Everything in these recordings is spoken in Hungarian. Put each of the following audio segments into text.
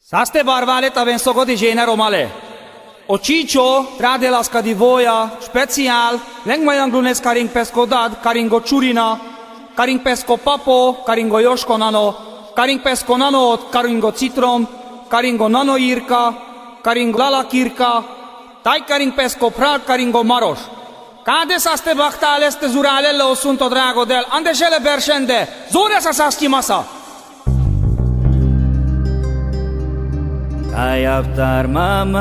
Saste barvale ta vensogo di genero male. O cicio trade la scadivoia special leng mayang lunes karing pesco dad karingo churina karing pesco papo karingo yoshko nano karing pesco nano karingo citrom karingo nano irka karingo lala kirka tai karing pesco prag karingo maros. Kade saste bachtál este zurálelle osunto drago del andesele bersende zore sa sasti masa. Ayaptar mamam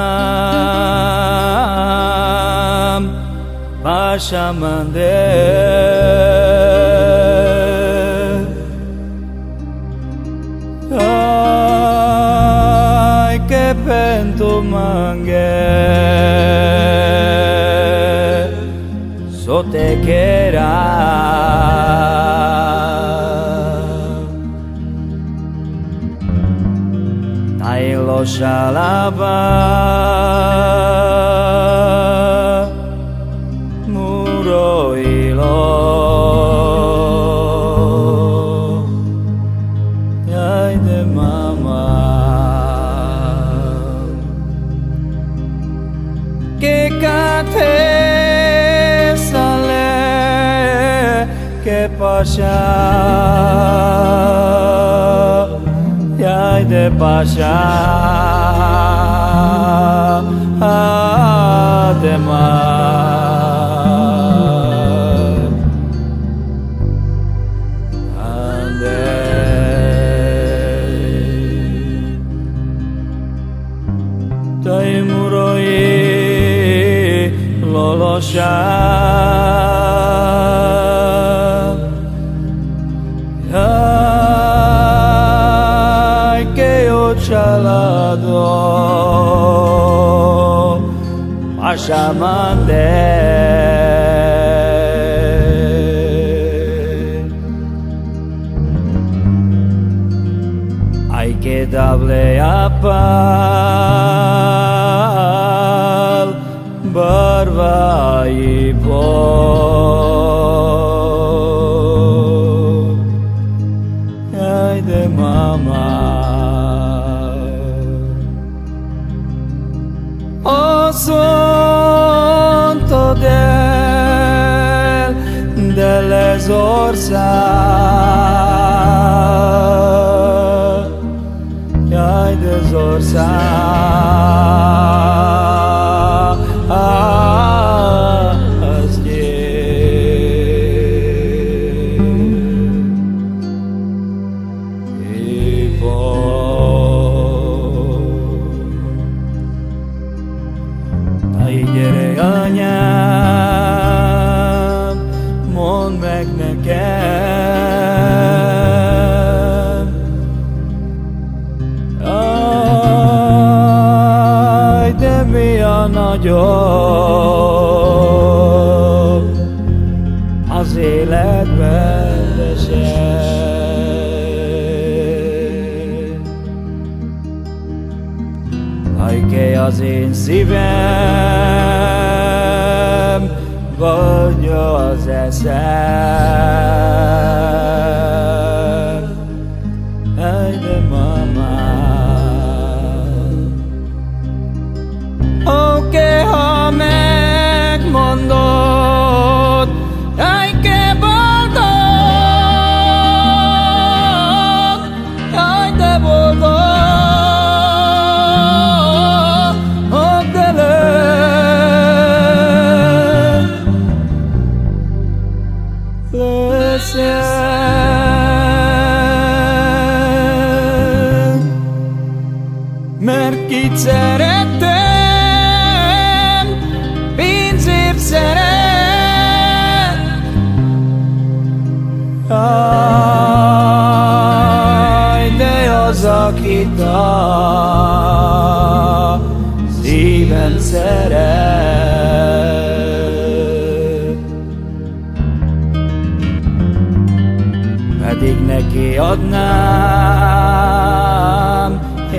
Pashamande Ay que pento mangue So te quiera lo shalaba muro ilo ay de mama que cate sale que pasha de pasha ademar ande taimuroi lolosha chalado Pashamande hay que darle a pal barba y po ay de mama O sonto delle zorza Ai de zorza gyere anyám, mondd meg nekem, aj, de mi a nagyobb az életben esett. Ajkej az én szívem, vagy az eszem. Aj, de mamám. Oké, ha megmondod, ajke boldog, aj, de boldog. Mert kit szerettem, pénzért szeret. Aj, de az, akit a szívem szeret. Pedig neki adnám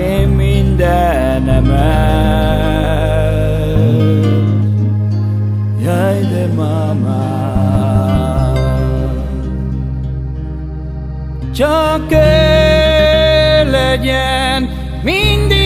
én mindenemet. Jaj, de mamám, csak ő legyen mindig